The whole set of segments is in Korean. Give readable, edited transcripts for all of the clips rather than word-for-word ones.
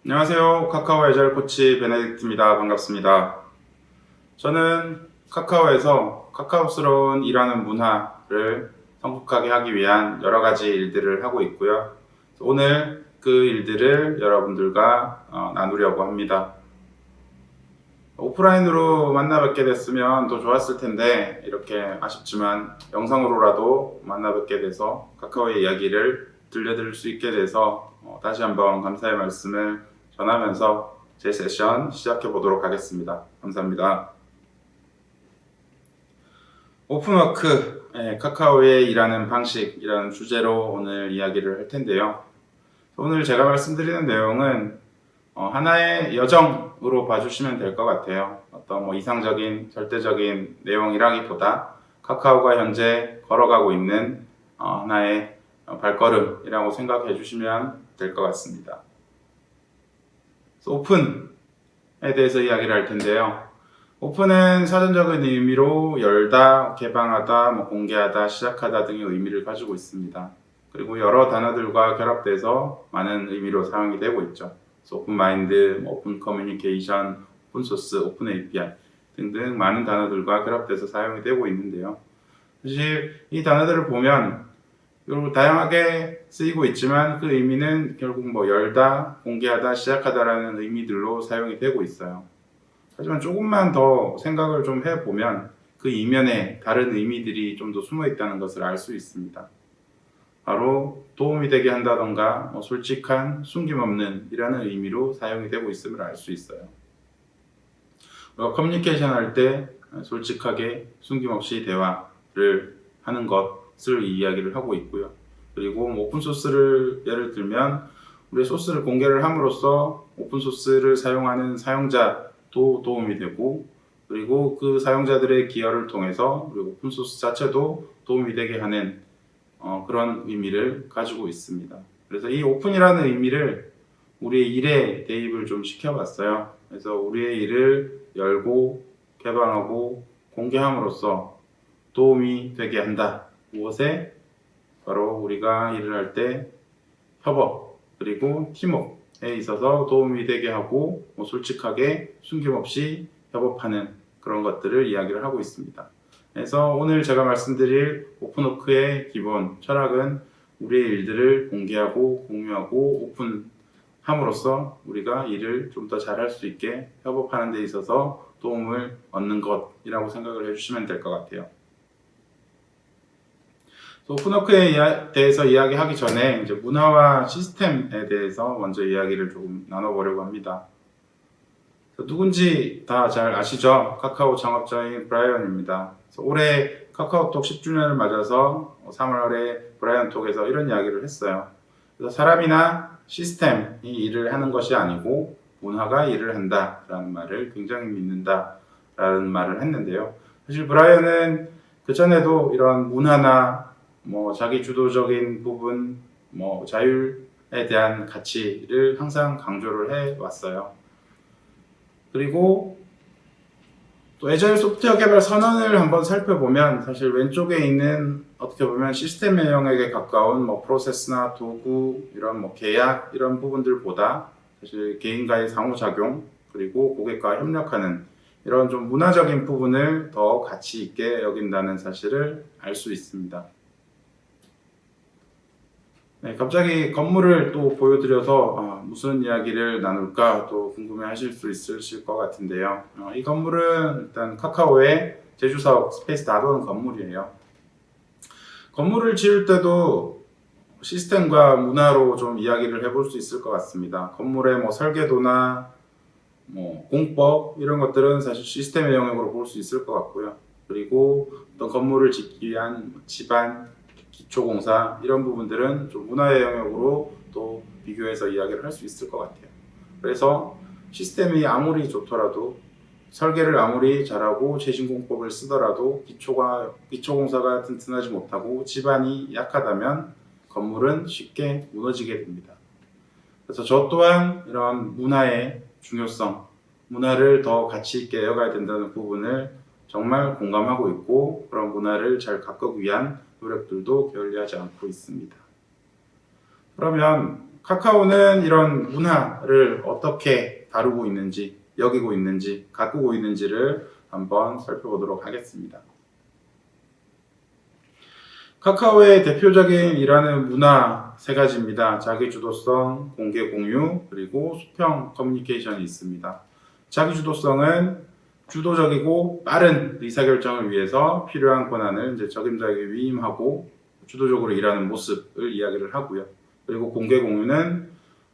안녕하세요. 카카오 애절 코치 베네딕트입니다. 반갑습니다. 저는 카카오에서 카카오스러운 일하는 문화를 성숙하게 하기 위한 여러 가지 일들을 하고 있고요. 오늘 그 일들을 여러분들과 나누려고 합니다. 오프라인으로 만나 뵙게 됐으면 더 좋았을 텐데 이렇게 아쉽지만 영상으로라도 만나 뵙게 돼서 카카오의 이야기를 들려드릴 수 있게 돼서 다시 한번 감사의 말씀을 전하면서 제 세션 시작해 보도록 하겠습니다. 감사합니다. 오픈워크, 카카오의 일하는 방식이라는 주제로 오늘 이야기를 할 텐데요. 오늘 제가 말씀드리는 내용은 하나의 여정으로 봐주시면 될 것 같아요. 어떤 이상적인 절대적인 내용이라기보다 카카오가 현재 걸어가고 있는 하나의 발걸음이라고 생각해 주시면 될 것 같습니다. 오픈에 대해서 이야기를 할 텐데요. 오픈은 사전적인 의미로 열다, 개방하다, 공개하다, 시작하다 등의 의미를 가지고 있습니다. 그리고 여러 단어들과 결합돼서 많은 의미로 사용이 되고 있죠. 오픈 마인드, 오픈 커뮤니케이션, 오픈 소스, 오픈 API 등등 많은 단어들과 결합돼서 사용이 되고 있는데요. 사실 이 단어들을 보면 다양하게 쓰이고 있지만 그 의미는 결국 열다, 공개하다, 시작하다라는 의미들로 사용이 되고 있어요. 하지만 조금만 더 생각을 좀 해보면 그 이면에 다른 의미들이 좀 더 숨어 있다는 것을 알 수 있습니다. 바로 도움이 되게 한다던가 솔직한, 숨김없는 이라는 의미로 사용이 되고 있음을 알 수 있어요. 우리가 커뮤니케이션 할 때 솔직하게 숨김없이 대화를 하는 것을 이야기를 하고 있고요. 그리고 오픈소스를 예를 들면 우리 소스를 공개를 함으로써 오픈소스를 사용하는 사용자도 도움이 되고 그리고 그 사용자들의 기여를 통해서 우리 오픈소스 자체도 도움이 되게 하는 그런 의미를 가지고 있습니다. 그래서 이 오픈이라는 의미를 우리의 일에 대입을 좀 시켜봤어요. 그래서 우리의 일을 열고 개방하고 공개함으로써 도움이 되게 한다. 무엇에? 바로 우리가 일을 할 때 협업 그리고 팀워크에 있어서 도움이 되게 하고 솔직하게 숨김없이 협업하는 그런 것들을 이야기를 하고 있습니다. 그래서 오늘 제가 말씀드릴 오픈워크의 기본 철학은 우리의 일들을 공개하고 공유하고 오픈함으로써 우리가 일을 좀 더 잘할 수 있게 협업하는 데 있어서 도움을 얻는 것이라고 생각을 해주시면 될 것 같아요. 오픈워크에 대해서 이야기하기 전에 이제 문화와 시스템에 대해서 먼저 이야기를 조금 나눠보려고 합니다. 누군지 다 잘 아시죠? 카카오 창업자인 브라이언입니다. 올해 카카오톡 10주년을 맞아서 3월에 브라이언톡에서 이런 이야기를 했어요. 그래서 사람이나 시스템이 일을 하는 것이 아니고 문화가 일을 한다라는 말을 굉장히 믿는다라는 말을 했는데요. 사실 브라이언은 그 전에도 이런 문화나 자기 주도적인 부분, 자율에 대한 가치를 항상 강조를 해 왔어요. 그리고 또 애저일 소프트웨어 개발 선언을 한번 살펴보면 사실 왼쪽에 있는 어떻게 보면 시스템 내용에 가까운 프로세스나 도구 이런 계약 이런 부분들보다 사실 개인과의 상호작용 그리고 고객과 협력하는 이런 좀 문화적인 부분을 더 가치 있게 여긴다는 사실을 알 수 있습니다. 네, 갑자기 건물을 또 보여드려서 무슨 이야기를 나눌까 또 궁금해 하실 수 있으실 것 같은데요. 이 건물은 일단 카카오의 제주사업 스페이스 나도는 건물이에요. 건물을 지을 때도 시스템과 문화로 좀 이야기를 해볼 수 있을 것 같습니다. 건물의 설계도나 공법 이런 것들은 사실 시스템의 영역으로 볼 수 있을 것 같고요. 그리고 어떤 건물을 짓기 위한 집안 기초공사 이런 부분들은 좀 문화의 영역으로 또 비교해서 이야기를 할 수 있을 것 같아요. 그래서 시스템이 아무리 좋더라도 설계를 아무리 잘하고 최신공법을 쓰더라도 기초공사가 튼튼하지 못하고 집안이 약하다면 건물은 쉽게 무너지게 됩니다. 그래서 저 또한 이런 문화의 중요성, 문화를 더 가치 있게 여가야 된다는 부분을 정말 공감하고 있고 그런 문화를 잘 가꾸기 위한 노력들도 게을리하지 않고 있습니다. 그러면 카카오는 이런 문화를 어떻게 다루고 있는지, 여기고 있는지, 가꾸고 있는지를 한번 살펴보도록 하겠습니다. 카카오의 대표적인 일하는 문화 세 가지입니다. 자기주도성, 공개 공유, 그리고 수평 커뮤니케이션이 있습니다. 자기주도성은 주도적이고 빠른 의사결정을 위해서 필요한 권한을 이제 적임자에게 위임하고 주도적으로 일하는 모습을 이야기를 하고요. 그리고 공개 공유는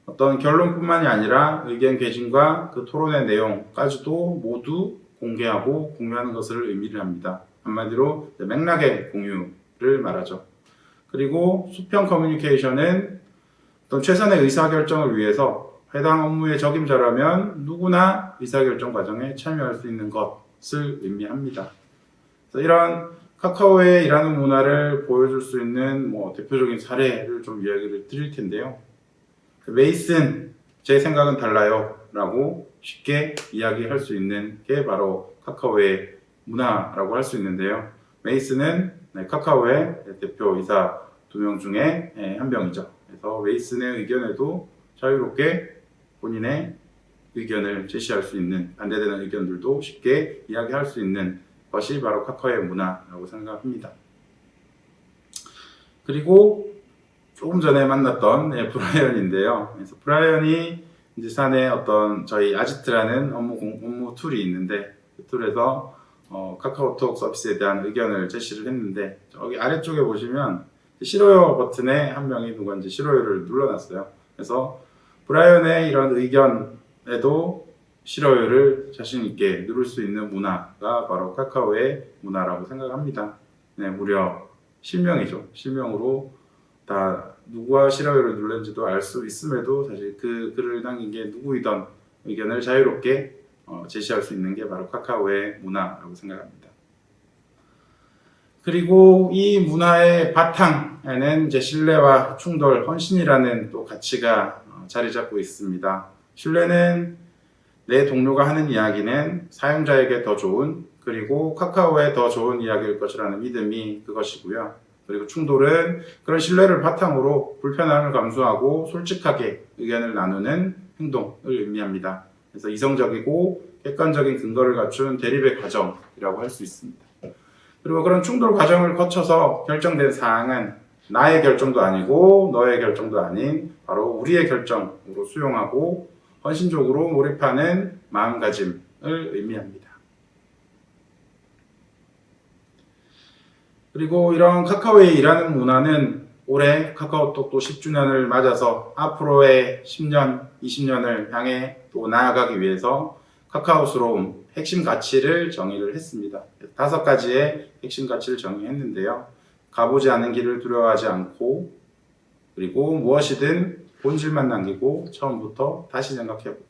어떤 결론뿐만이 아니라 의견 개진과 그 토론의 내용까지도 모두 공개하고 공유하는 것을 의미를 합니다. 한마디로 맥락의 공유를 말하죠. 그리고 수평 커뮤니케이션은 어떤 최선의 의사결정을 위해서 해당 업무의 적임자라면 누구나 의사결정 과정에 참여할 수 있는 것을 의미합니다. 그래서 이런 카카오의 일하는 문화를 보여줄 수 있는 대표적인 사례를 좀 이야기를 드릴 텐데요. 메이슨, 제 생각은 달라요 라고 쉽게 이야기할 수 있는 게 바로 카카오의 문화라고 할 수 있는데요. 메이슨은 카카오의 대표이사 2명 중에 한 명이죠. 그래서 메이슨의 의견에도 자유롭게 본인의 의견을 제시할 수 있는, 반대되는 의견들도 쉽게 이야기할 수 있는 것이 바로 카카오의 문화라고 생각합니다. 그리고 조금 전에 만났던 브라이언인데요. 그래서 브라이언이 이제 산에 어떤 저희 아지트라는 업무 툴이 있는데 그 툴에서 카카오톡 서비스에 대한 의견을 제시를 했는데 여기 아래쪽에 보시면 싫어요 버튼에 한 명이 누구인지 싫어요를 눌러놨어요. 그래서 브라이언의 이런 의견에도 싫어요를 자신 있게 누를 수 있는 문화가 바로 카카오의 문화라고 생각합니다. 네, 무려 실명이죠. 실명으로 다 누구와 싫어요를 눌렀는지도 알 수 있음에도 사실 그 글을 남긴 게 누구이던 의견을 자유롭게 제시할 수 있는 게 바로 카카오의 문화라고 생각합니다. 그리고 이 문화의 바탕에는 이제 신뢰와 충돌, 헌신이라는 또 가치가 자리 잡고 있습니다. 신뢰는 내 동료가 하는 이야기는 사용자에게 더 좋은, 그리고 카카오에 더 좋은 이야기일 것이라는 믿음이 그것이고요. 그리고 충돌은 그런 신뢰를 바탕으로 불편함을 감수하고 솔직하게 의견을 나누는 행동을 의미합니다. 그래서 이성적이고 객관적인 근거를 갖춘 대립의 과정이라고 할 수 있습니다. 그리고 그런 충돌 과정을 거쳐서 결정된 사항은 나의 결정도 아니고 너의 결정도 아닌 바로 우리의 결정으로 수용하고 헌신적으로 몰입하는 마음가짐을 의미합니다. 그리고 이런 카카오의 일하는 문화는 올해 카카오톡 또 10주년을 맞아서 앞으로의 10년, 20년을 향해 또 나아가기 위해서 카카오스러움 핵심 가치를 정의를 했습니다. 5가지의 핵심 가치를 정의했는데요. 가보지 않은 길을 두려워하지 않고, 그리고 무엇이든 본질만 남기고 처음부터 다시 생각해보고,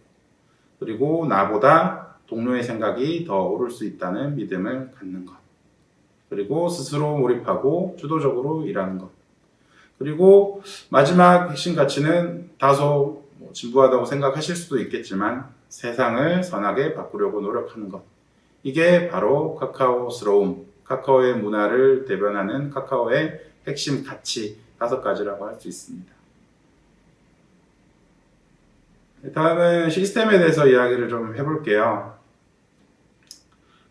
그리고 나보다 동료의 생각이 더 옳을 수 있다는 믿음을 갖는 것, 그리고 스스로 몰입하고 주도적으로 일하는 것, 그리고 마지막 핵심 가치는 다소 진부하다고 생각하실 수도 있겠지만 세상을 선하게 바꾸려고 노력하는 것, 이게 바로 카카오스러움, 카카오의 문화를 대변하는 카카오의 핵심 가치 5가지라고 할 수 있습니다. 다음은 시스템에 대해서 이야기를 좀 해볼게요.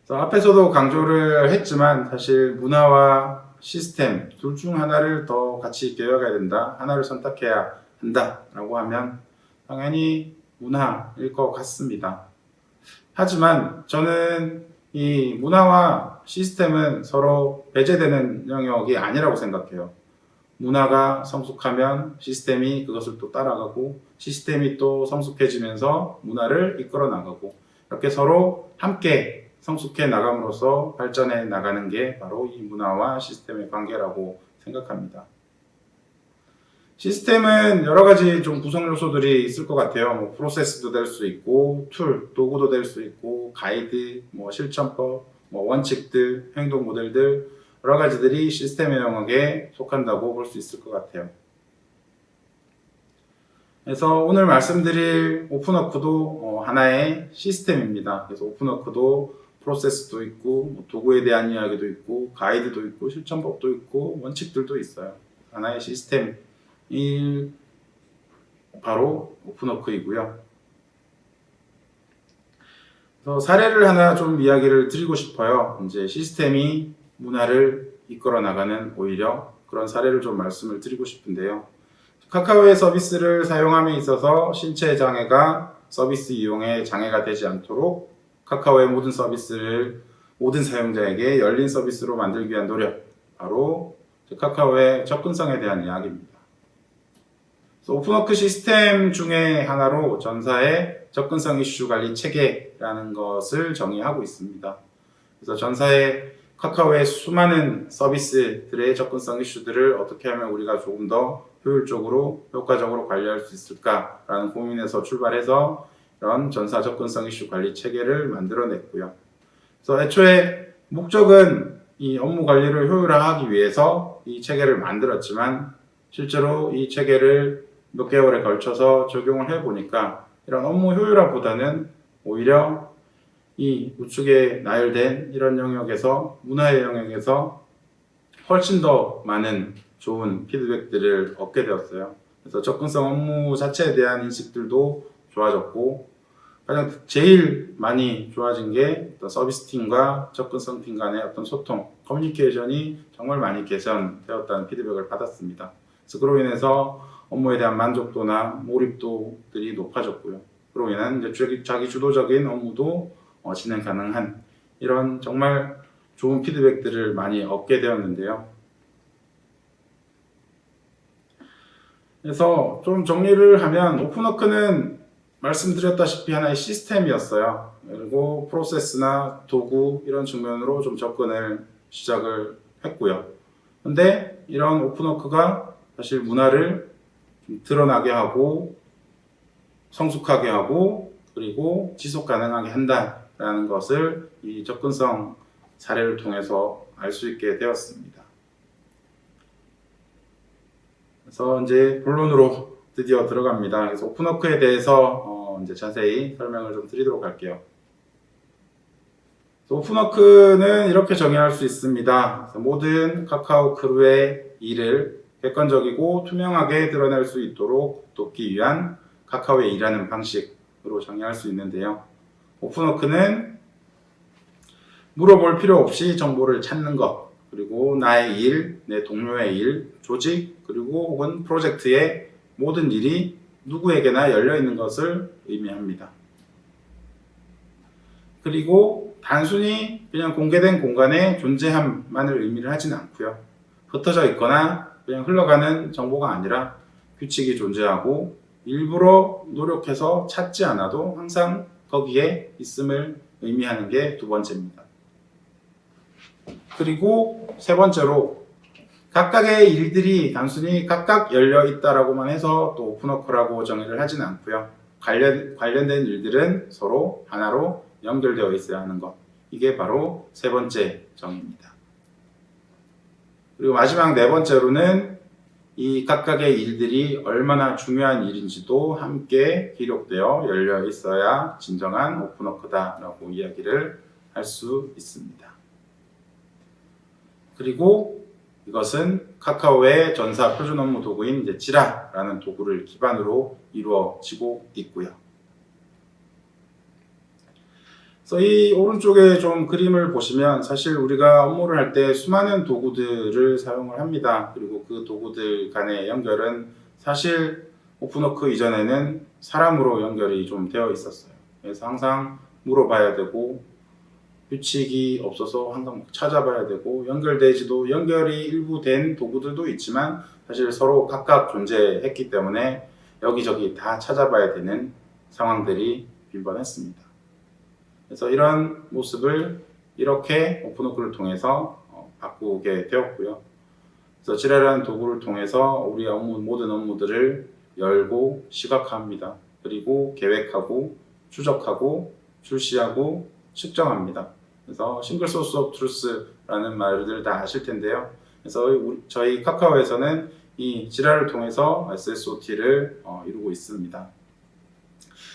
앞에서도 강조를 했지만 사실 문화와 시스템 둘 중 하나를 더 같이 있게 여겨야 된다, 하나를 선택해야 한다라고 하면 당연히 문화일 것 같습니다. 하지만 저는 이 문화와 시스템은 서로 배제되는 영역이 아니라고 생각해요. 문화가 성숙하면 시스템이 그것을 또 따라가고, 시스템이 또 성숙해지면서 문화를 이끌어 나가고, 이렇게 서로 함께 성숙해 나감으로써 발전해 나가는 게 바로 이 문화와 시스템의 관계라고 생각합니다. 시스템은 여러 가지 좀 구성 요소들이 있을 것 같아요. 프로세스도 될 수 있고, 툴, 도구도 될 수 있고, 가이드, 실천법, 원칙들, 행동 모델들, 여러 가지들이 시스템의 영역에 속한다고 볼 수 있을 것 같아요. 그래서 오늘 말씀드릴 오픈워크도 하나의 시스템입니다. 그래서 오픈워크도 프로세스도 있고, 도구에 대한 이야기도 있고, 가이드도 있고, 실천법도 있고, 원칙들도 있어요. 하나의 시스템일 바로 오픈워크이고요. 그래서 사례를 하나 좀 이야기를 드리고 싶어요. 이제 시스템이 문화를 이끌어 나가는 오히려 그런 사례를 좀 말씀을 드리고 싶은데요. 카카오의 서비스를 사용함에 있어서 신체 장애가 서비스 이용에 장애가 되지 않도록 카카오의 모든 서비스를 모든 사용자에게 열린 서비스로 만들기 위한 노력, 바로 카카오의 접근성에 대한 이야기입니다. 오픈워크 시스템 중에 하나로 전사의 접근성 이슈 관리 체계라는 것을 정의하고 있습니다. 그래서 전사의 카카오의 수많은 서비스들의 접근성 이슈들을 어떻게 하면 우리가 조금 더 효율적으로 효과적으로 관리할 수 있을까라는 고민에서 출발해서 이런 전사 접근성 이슈 관리 체계를 만들어냈고요. 그래서 애초에 목적은 이 업무 관리를 효율화하기 위해서 이 체계를 만들었지만 실제로 이 체계를 몇 개월에 걸쳐서 적용을 해보니까 이런 업무 효율화보다는 오히려 이 우측에 나열된 이런 영역에서 문화의 영역에서 훨씬 더 많은 좋은 피드백들을 얻게 되었어요. 그래서 접근성 업무 자체에 대한 인식들도 좋아졌고 가장 제일 많이 좋아진 게 어떤 서비스 팀과 접근성 팀 간의 어떤 소통, 커뮤니케이션이 정말 많이 개선되었다는 피드백을 받았습니다. 그래서 그로 인해서 업무에 대한 만족도나 몰입도들이 높아졌고요. 그로 인한 이제 자기 주도적인 업무도 진행 가능한 이런 정말 좋은 피드백들을 많이 얻게 되었는데요. 그래서 좀 정리를 하면 오픈워크는 말씀드렸다시피 하나의 시스템이었어요. 그리고 프로세스나 도구 이런 측면으로 좀 접근을 시작을 했고요. 근데 이런 오픈워크가 사실 문화를 좀 드러나게 하고 성숙하게 하고 그리고 지속 가능하게 한다라는 것을 이 접근성 사례를 통해서 알 수 있게 되었습니다. 그래서 이제 본론으로 드디어 들어갑니다. 그래서 오픈워크에 대해서 이제 자세히 설명을 좀 드리도록 할게요. 오픈워크는 이렇게 정의할 수 있습니다. 모든 카카오 크루의 일을 객관적이고 투명하게 드러낼 수 있도록 돕기 위한 카카오의 일하는 방식으로 정의할 수 있는데요. 오픈워크는 물어볼 필요 없이 정보를 찾는 것, 그리고 나의 일, 내 동료의 일, 조직, 그리고 혹은 프로젝트의 모든 일이 누구에게나 열려있는 것을 의미합니다. 그리고 단순히 그냥 공개된 공간의 존재함만을 의미를 하지는 않고요. 흩어져 있거나 그냥 흘러가는 정보가 아니라 규칙이 존재하고 일부러 노력해서 찾지 않아도 항상 거기에 있음을 의미하는 게 두 번째입니다. 그리고 세 번째로 각각의 일들이 단순히 각각 열려 있다라고만 해서 또 오픈워크라고 정의를 하지는 않고요. 관련된 일들은 서로 하나로 연결되어 있어야 하는 것. 이게 바로 세 번째 정의입니다. 그리고 마지막 네 번째로는 이 각각의 일들이 얼마나 중요한 일인지도 함께 기록되어 열려 있어야 진정한 오픈워크다라고 이야기를 할 수 있습니다. 그리고 이것은 카카오의 전사 표준 업무 도구인 이제 지라라는 도구를 기반으로 이루어지고 있고요. 그래서 이 오른쪽에 좀 그림을 보시면 사실 우리가 업무를 할 때 수많은 도구들을 사용을 합니다. 그리고 그 도구들 간의 연결은 사실 오픈워크 이전에는 사람으로 연결이 좀 되어 있었어요. 그래서 항상 물어봐야 되고 규칙이 없어서 항상 찾아봐야 되고 연결이 일부 된 도구들도 있지만 사실 서로 각각 존재했기 때문에 여기저기 다 찾아봐야 되는 상황들이 빈번했습니다. 그래서 이런 모습을 이렇게 오픈워크를 통해서 바꾸게 되었고요. 그래서 지라라는 도구를 통해서 우리 모든 업무들을 열고 시각화합니다. 그리고 계획하고 추적하고 출시하고 측정합니다. 그래서 싱글 소스 오브 트루스라는 말들 다 아실 텐데요. 그래서 저희 카카오에서는 이 지라를 통해서 SSOT를 이루고 있습니다.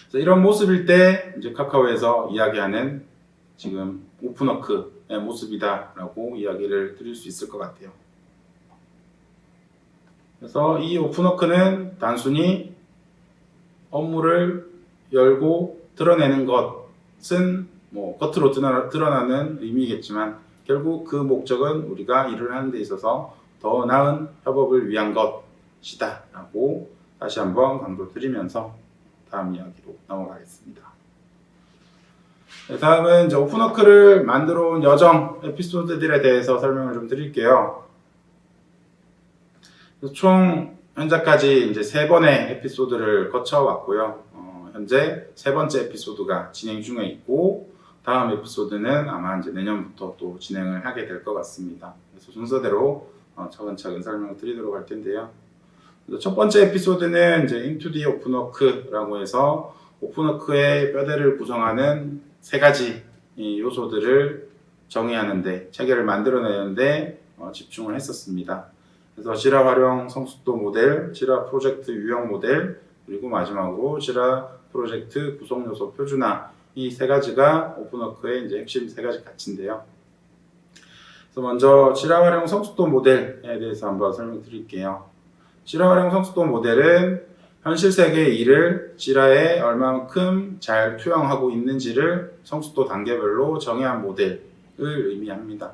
그래서 이런 모습일 때 이제 카카오에서 이야기하는 지금 오픈워크의 모습이다라고 이야기를 드릴 수 있을 것 같아요. 그래서 이 오픈워크는 단순히 업무를 열고 드러내는 것은 뭐 겉으로 드러나는 의미겠지만 결국 그 목적은 우리가 일을 하는 데 있어서 더 나은 협업을 위한 것이다 라고 다시 한번 강조드리면서 다음 이야기로 넘어가겠습니다. 다음은 이제 오픈워크를 만들어 온 여정 에피소드들에 대해서 설명을 좀 드릴게요. 총 현재까지 이제 3번의 에피소드를 거쳐왔고요. 현재 3번째 에피소드가 진행 중에 있고 다음 에피소드는 아마 이제 내년부터 또 진행을 하게 될 것 같습니다. 그래서 순서대로 차근차근 설명을 드리도록 할 텐데요. 첫 번째 에피소드는 이제 Into the 오픈워크라고 해서 오픈워크의 뼈대를 구성하는 3가지 이 요소들을 정의하는데 체계를 만들어내는데 집중을 했었습니다. 그래서 지라 활용 성숙도 모델, 지라 프로젝트 유형 모델, 그리고 마지막으로 지라 프로젝트 구성 요소 표준화 이 3가지가 오픈워크의 이제 핵심 3가지 가치인데요. 그래서 먼저 지라 활용 성숙도 모델에 대해서 한번 설명드릴게요. 지라 활용 성숙도 모델은 현실 세계의 일을 지라에 얼마만큼 잘 투영하고 있는지를 성숙도 단계별로 정의한 모델을 의미합니다.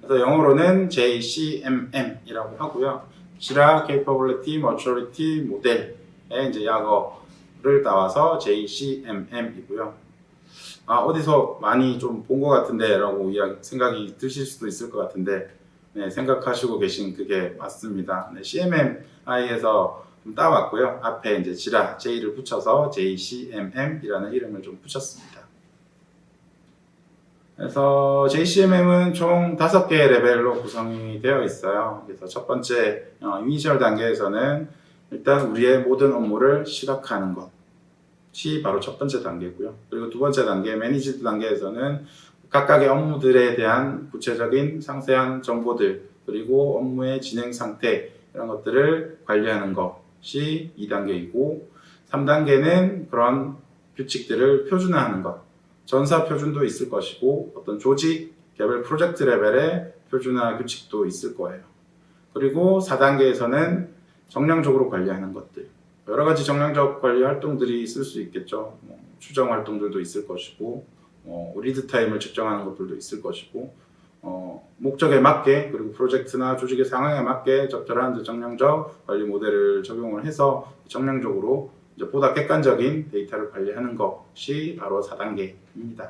그래서 영어로는 JCMM이라고 하고요. 지라 Capability Maturity 모델의 이제 약어를 따와서 JCMM이고요. 어디서 많이 좀 본 것 같은데 라고 생각이 드실 수도 있을 것 같은데 네, 생각하시고 계신 그게 맞습니다. 네, CMMI에서 좀 따왔고요. 앞에 이제 지라 J를 붙여서 JCMM이라는 이름을 좀 붙였습니다. 그래서 JCMM은 총 5개의 레벨로 구성이 되어 있어요. 그래서 첫 번째 이니셜 단계에서는 일단 우리의 모든 업무를 시각화하는 것이 바로 첫 번째 단계고요. 그리고 두 번째 단계 매니지드 단계에서는 각각의 업무들에 대한 구체적인 상세한 정보들 그리고 업무의 진행 상태 이런 것들을 관리하는 것이 2단계이고 3단계는 그런 규칙들을 표준화하는 것 전사 표준도 있을 것이고 어떤 조직, 개별 프로젝트 레벨의 표준화 규칙도 있을 거예요. 그리고 4단계에서는 정량적으로 관리하는 것들 여러 가지 정량적 관리 활동들이 있을 수 있겠죠. 추정 활동들도 있을 것이고 리드 타임을 측정하는 것들도 있을 것이고 목적에 맞게 그리고 프로젝트나 조직의 상황에 맞게 적절한 정량적 관리 모델을 적용을 해서 정량적으로 보다 객관적인 데이터를 관리하는 것이 바로 4단계입니다.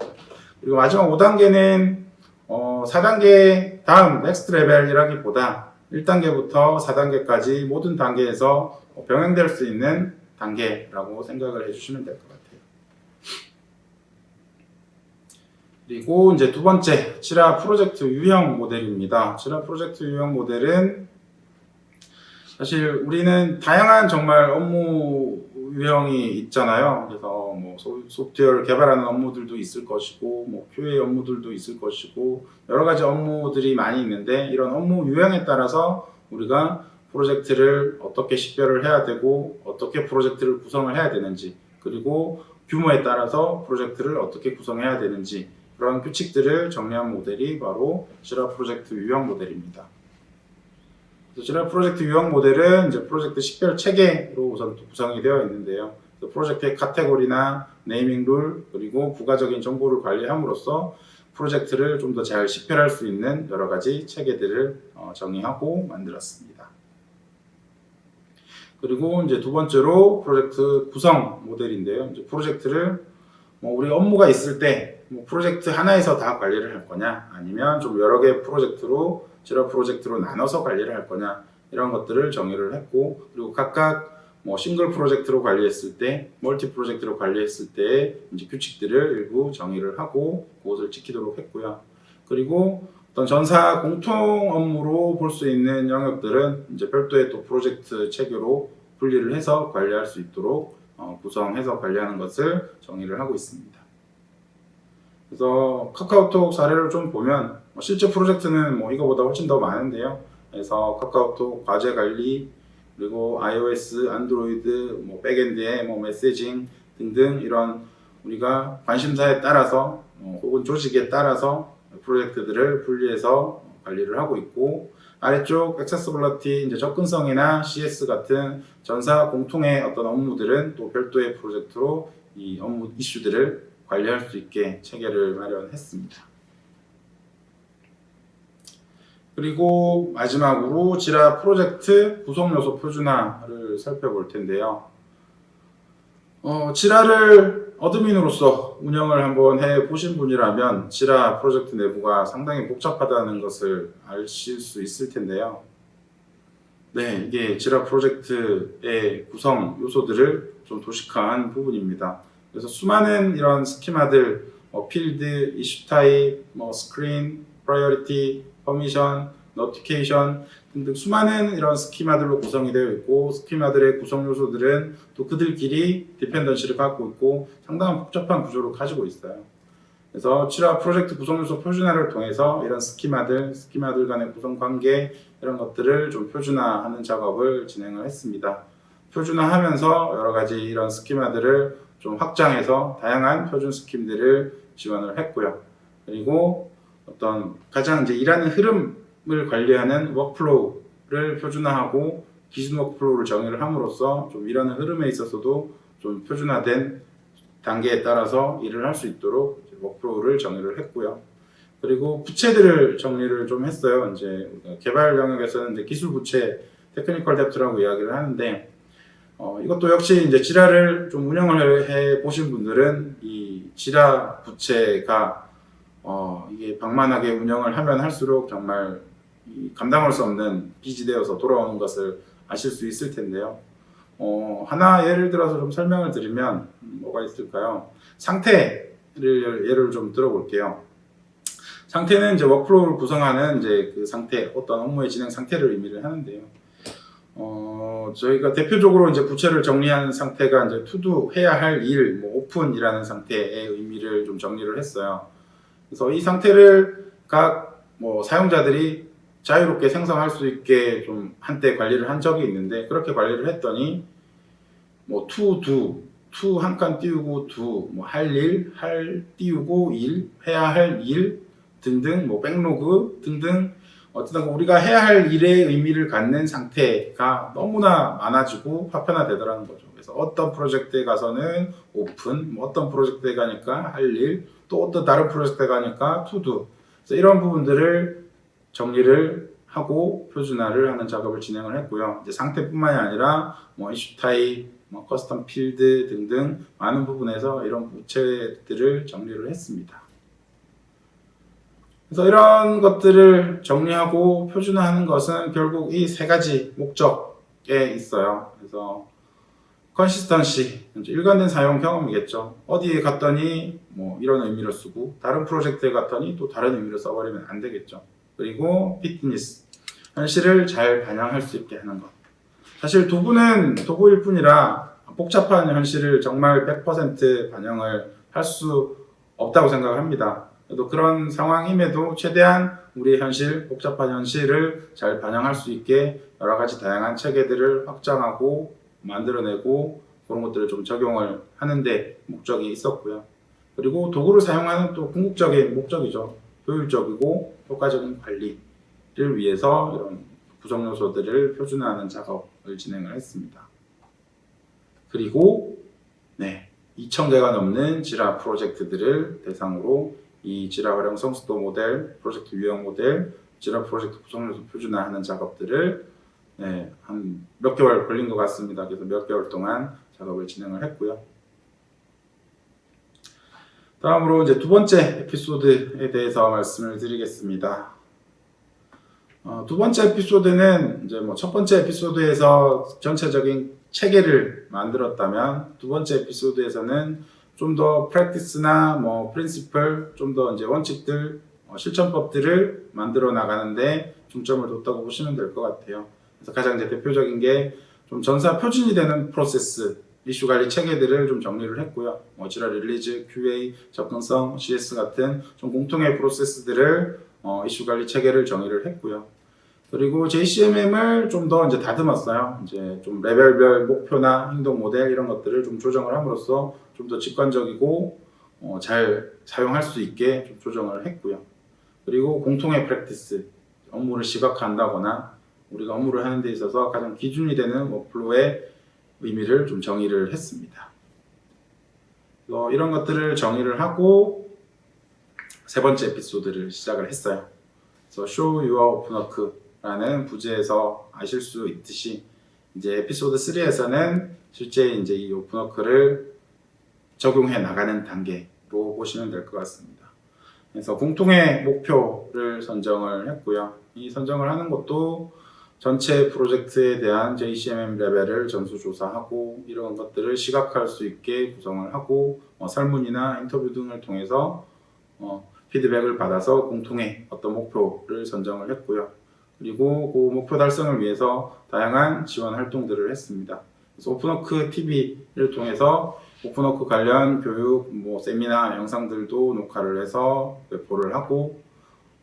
그리고 마지막 5단계는 4단계 다음 넥스트 레벨이라기보다 1단계부터 4단계까지 모든 단계에서 병행될 수 있는 단계라고 생각을 해주시면 될 것 같아요. 그리고 이제 두 번째 지라 프로젝트 유형 모델입니다. 지라 프로젝트 유형 모델은 사실 우리는 다양한 정말 업무 유형이 있잖아요. 그래서 뭐 소프트웨어를 개발하는 업무들도 있을 것이고 뭐 QA 업무들도 있을 것이고 여러 가지 업무들이 많이 있는데 이런 업무 유형에 따라서 우리가 프로젝트를 어떻게 식별을 해야 되고 어떻게 프로젝트를 구성을 해야 되는지 그리고 규모에 따라서 프로젝트를 어떻게 구성해야 되는지 그런 규칙들을 정리한 모델이 바로 지라 프로젝트 유형 모델입니다. 지라 프로젝트 유형 모델은 이제 프로젝트 식별 체계로 우선 구성이 되어 있는데요. 프로젝트의 카테고리나 네이밍 룰 그리고 부가적인 정보를 관리함으로써 프로젝트를 좀 더 잘 식별할 수 있는 여러 가지 체계들을 정의하고 만들었습니다. 그리고 이제 두 번째로 프로젝트 구성 모델인데요. 이제 프로젝트를 우리 업무가 있을 때 프로젝트 하나에서 다 관리를 할 거냐 아니면 좀 여러 개의 프로젝트로 지라 프로젝트로 나눠서 관리를 할 거냐 이런 것들을 정의를 했고 그리고 각각 싱글 프로젝트로 관리했을 때 멀티 프로젝트로 관리했을 때 이제 규칙들을 일부 정의를 하고 그것을 지키도록 했고요. 그리고 어떤 전사 공통 업무로 볼 수 있는 영역들은 이제 별도의 또 프로젝트 체계로 분리를 해서 관리할 수 있도록 구성해서 관리하는 것을 정의를 하고 있습니다. 그래서 카카오톡 사례를 좀 보면 실제 프로젝트는 이거보다 훨씬 더 많은데요. 그래서 카카오톡 과제 관리 그리고 iOS, 안드로이드, 백엔드의 메시징 등등 이런 우리가 관심사에 따라서 혹은 조직에 따라서 프로젝트들을 분리해서 관리를 하고 있고 아래쪽 액세서블리티, 이제 접근성이나 CS 같은 전사 공통의 어떤 업무들은 또 별도의 프로젝트로 이 업무 이슈들을 관리할 수 있게 체계를 마련했습니다. 그리고 마지막으로 지라 프로젝트 구성 요소 표준화를 살펴볼 텐데요. 지라를 어드민으로서 운영을 한번 해보신 분이라면 지라 프로젝트 내부가 상당히 복잡하다는 것을 아실 수 있을 텐데요. 네, 이게 지라 프로젝트의 구성 요소들을 좀 도식화한 부분입니다. 그래서 수많은 이런 스키마들, 필드, 이슈 타입, 스크린, 프라이어리티, 퍼미션, 노티피케이션 등등 수많은 이런 스키마들로 구성이 되어 있고, 스키마들의 구성 요소들은 또 그들끼리 디펜던시를 갖고 있고 상당한 복잡한 구조를 가지고 있어요. 그래서 지라 프로젝트 구성 요소 표준화를 통해서 이런 스키마들 간의 구성 관계 이런 것들을 좀 표준화하는 작업을 진행을 했습니다. 표준화하면서 여러 가지 이런 스키마들을 좀 확장해서 다양한 표준 스킴들을 지원을 했고요. 그리고 어떤 가장 이제 일하는 흐름을 관리하는 워크플로우를 표준화하고 기준 워크플로우를 정의를 함으로써 좀 일하는 흐름에 있어서도 좀 표준화된 단계에 따라서 일을 할 수 있도록 워크플로우를 정의를 했고요. 그리고 부채들을 정리를 좀 했어요. 이제 개발 영역에서는 이제 기술 부채, 테크니컬 뎁트라고 이야기를 하는데, 이것도 역시 이제 지라를 좀 운영을 해 보신 분들은 이 지라 부채가 이게 방만하게 운영을 하면 할수록 정말 감당할 수 없는 빚이 되어서 돌아오는 것을 아실 수 있을 텐데요. 하나 예를 들어서 좀 설명을 드리면 뭐가 있을까요? 상태를 예를 좀 들어볼게요. 상태는 이제 워크플로우를 구성하는 이제 그 상태, 어떤 업무의 진행 상태를 의미를 하는데요. 저희가 대표적으로 이제 부채를 정리하는 상태가 이제 투두 해야 할 일, 오픈이라는 상태의 의미를 좀 정리를 했어요. 그래서 이 상태를 각 사용자들이 자유롭게 생성할 수 있게 좀 한때 관리를 한 적이 있는데, 그렇게 관리를 했더니 to 한 칸 띄우고 do 할 일, 띄우고 일, 해야 할 일 등등 백로그 등등 어쨌든 우리가 해야 할 일의 의미를 갖는 상태가 너무나 많아지고 파편화되더라는 거죠. 그래서 어떤 프로젝트에 가서는 오픈, 어떤 프로젝트에 가니까 할 일, 또 어떤 다른 프로젝트에 가니까 to do. 그래서 이런 부분들을 정리를 하고 표준화를 하는 작업을 진행을 했고요. 이제 상태뿐만이 아니라 이슈 타입, 커스텀 필드 등등 많은 부분에서 이런 부채들을 정리를 했습니다. 그래서 이런 것들을 정리하고 표준화하는 것은 결국 이 세 가지 목적에 있어요. 그래서 컨시스턴시, 일관된 사용 경험이겠죠. 어디에 갔더니 이런 의미를 쓰고 다른 프로젝트에 갔더니 또 다른 의미를 써버리면 안 되겠죠. 그리고 피트니스, 현실을 잘 반영할 수 있게 하는 것. 사실 도구는 도구일 뿐이라 복잡한 현실을 정말 100% 반영을 할 수 없다고 생각을 합니다. 또 그런 상황임에도 최대한 우리의 현실, 복잡한 현실을 잘 반영할 수 있게 여러 가지 다양한 체계들을 확장하고 만들어내고 그런 것들을 좀 적용을 하는데 목적이 있었고요. 그리고 도구를 사용하는 또 궁극적인 목적이죠. 효율적이고 효과적인 관리를 위해서 이런 구성 요소들을 표준화하는 작업을 진행을 했습니다. 그리고 2,000개가 넘는 지라 프로젝트들을 대상으로 이 지라 활용 성숙도 모델, 프로젝트 유형 모델, 지라 프로젝트 구성 요소 표준화하는 작업들을 한 몇 개월 걸린 것 같습니다. 그래서 몇 개월 동안 작업을 진행을 했고요. 다음으로 이제 두 번째 에피소드에 대해서 말씀을 드리겠습니다. 두 번째 에피소드는 이제 첫 번째 에피소드에서 전체적인 체계를 만들었다면 두 번째 에피소드에서는 좀 더 프랙티스나 프린시플, 좀 더 이제 원칙들, 실천법들을 만들어 나가는데 중점을 뒀다고 보시면 될 것 같아요. 그래서 가장 이제 대표적인 게 좀 전사 표준이 되는 프로세스, 이슈 관리 체계들을 좀 정리를 했고요. 지라 릴리즈, QA, 접근성, CS 같은 좀 공통의 프로세스들을 이슈 관리 체계를 정의를 했고요. 그리고 JCMM을 좀 더 이제 다듬었어요. 이제 좀 레벨별 목표나 행동 모델 이런 것들을 좀 조정을 함으로써 좀 더 직관적이고 잘 사용할 수 있게 좀 조정을 했고요. 그리고 공통의 프랙티스, 업무를 시각화한다거나 우리가 업무를 하는 데 있어서 가장 기준이 되는 워크플로우의 의미를 좀 정의를 했습니다. 이런 것들을 정의를 하고 세 번째 에피소드를 시작을 했어요. 그래서 Show Your Open Work라는 부제에서 아실 수 있듯이 이제 에피소드 3에서는 실제 이제 이 오픈워크를 적용해 나가는 단계로 보시면 될 것 같습니다. 그래서 공통의 목표를 선정을 했고요. 이 선정을 하는 것도 전체 프로젝트에 대한 JCMM 레벨을 전수조사하고 이런 것들을 시각화할 수 있게 구성을 하고 설문이나 인터뷰 등을 통해서 피드백을 받아서 공통의 어떤 목표를 선정을 했고요. 그리고 그 목표 달성을 위해서 다양한 지원 활동들을 했습니다. 그래서 오픈워크 TV를 통해서 오픈워크 관련 교육, 세미나 영상들도 녹화를 해서 배포를 하고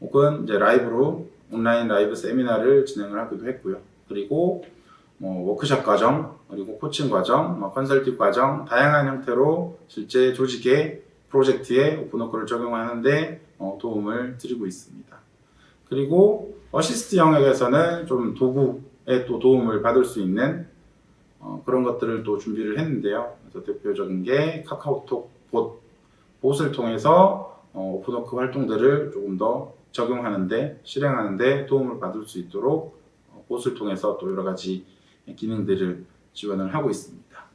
혹은 이제 라이브로 온라인 라이브 세미나를 진행을 하기도 했고요. 그리고 워크숍 과정, 그리고 코칭 과정, 컨설팅 과정, 다양한 형태로 실제 조직의 프로젝트에 오픈워크를 적용하는데 도움을 드리고 있습니다. 그리고 어시스트 영역에서는 좀 도구에 또 도움을 받을 수 있는 그런 것들을 또 준비를 했는데요. 그래서 대표적인 게 카카오톡 봇을 통해서 오픈워크 활동들을 조금 더 적용하는데 실행하는데 도움을 받을 수 있도록 봇을 통해서 또 여러 가지 기능들을 지원을 하고 있습니다.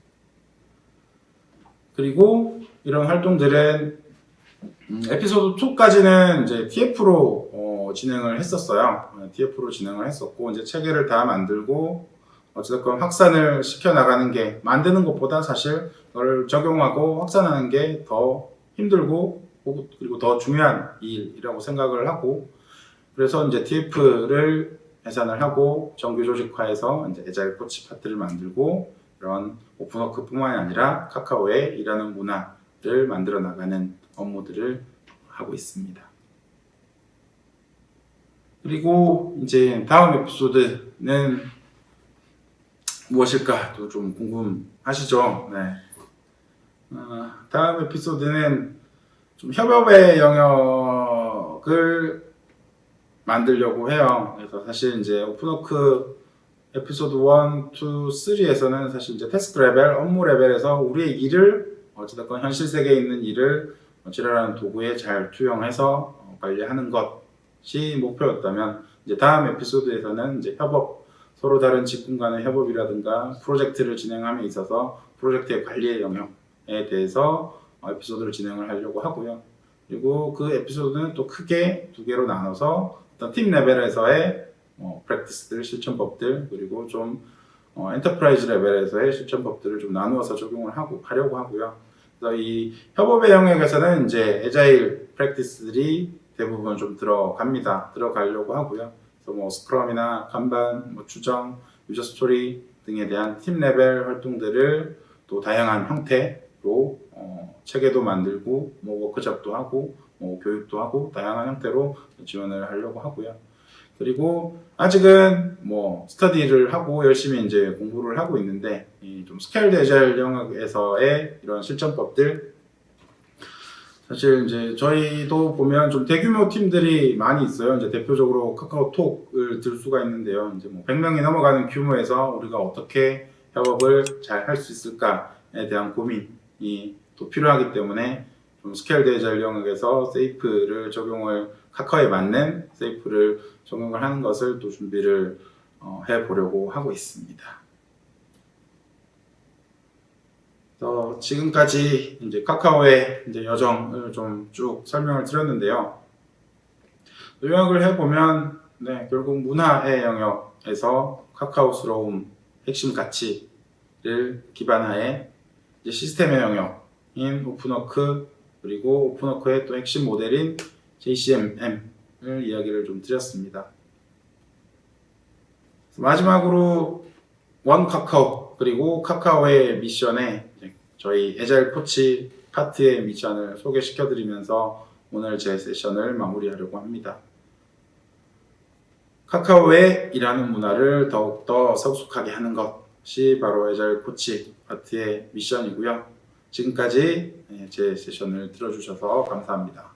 그리고 이런 활동들은 에피소드 2까지는 이제 TF로 진행을 했었어요. TF로 진행을 했었고 이제 체계를 다 만들고 어쨌든 확산을 시켜 나가는 게 만드는 것보다 사실 그걸 적용하고 확산하는 게 더 힘들고 그리고 더 중요한 일이라고 생각을 하고 그래서 이제 TF를 해산을 하고 정규 조직화해서 이제 애자일 코치 파트를 만들고 이런 오픈워크뿐만이 아니라 카카오의 일하는 문화를 만들어 나가는 업무들을 하고 있습니다. 그리고 이제 다음 에피소드는 무엇일까 또 좀 궁금하시죠? 네. 다음 에피소드는 좀 협업의 영역을 만들려고 해요. 그래서 사실 이제 오픈워크 에피소드 1, 2, 3에서는 사실 이제 태스크 레벨, 업무 레벨에서 우리의 일을 어쨌든 현실 세계에 있는 일을 지라라는 도구에 잘 투영해서 관리하는 것이 목표였다면 이제 다음 에피소드에서는 이제 협업, 서로 다른 직군 간의 협업이라든가 프로젝트를 진행함에 있어서 프로젝트의 관리의 영역에 대해서 에피소드를 진행을 하려고 하고요. 그리고 그 에피소드는 또 크게 두 개로 나눠서 어떤 팀 레벨에서의 프랙티스들, 실천법들 그리고 좀 엔터프라이즈 레벨에서의 실천법들을 좀 나누어서 적용을 하려고 하고요. 그래서 이 협업의 영역에서는 이제 애자일 프랙티스들이 대부분 좀 들어가려고 하고요. 그래서 스크럼이나 간반, 추정, 유저 스토리 등에 대한 팀 레벨 활동들을 또 다양한 형태로 체계도 만들고 워크숍도 하고 교육도 하고 다양한 형태로 지원을 하려고 하고요. 그리고 아직은 스터디를 하고 열심히 이제 공부를 하고 있는데 좀 스케일드 애자일 영역에서의 이런 실전법들 사실 이제 저희도 보면 좀 대규모 팀들이 많이 있어요. 이제 대표적으로 카카오톡을 들 수가 있는데요. 이제 100명이 넘어가는 규모에서 우리가 어떻게 협업을 잘 할 수 있을까에 대한 고민이 또 필요하기 때문에 좀 스케일드 애자일 영역에서 세이프를 적용을 카카오에 맞는 세이프를 적용을 하는 것을 또 준비를 해보려고 하고 있습니다. 지금까지 이제 카카오의 이제 여정을 좀 쭉 설명을 드렸는데요. 요약을 해보면 결국 문화의 영역에서 카카오스러움 핵심 가치를 기반하에 이제 시스템의 영역인 오픈워크 그리고 오픈워크의 또 핵심 모델인 JCMM을 이야기를 좀 드렸습니다. 마지막으로 원 카카오 그리고 카카오의 미션에 저희 애자일 코치 파트의 미션을 소개시켜드리면서 오늘 제 세션을 마무리하려고 합니다. 카카오의 일하는 문화를 더욱더 성숙하게 하는 것이 바로 애자일 코치 파트의 미션이고요. 지금까지 제 세션을 들어주셔서 감사합니다.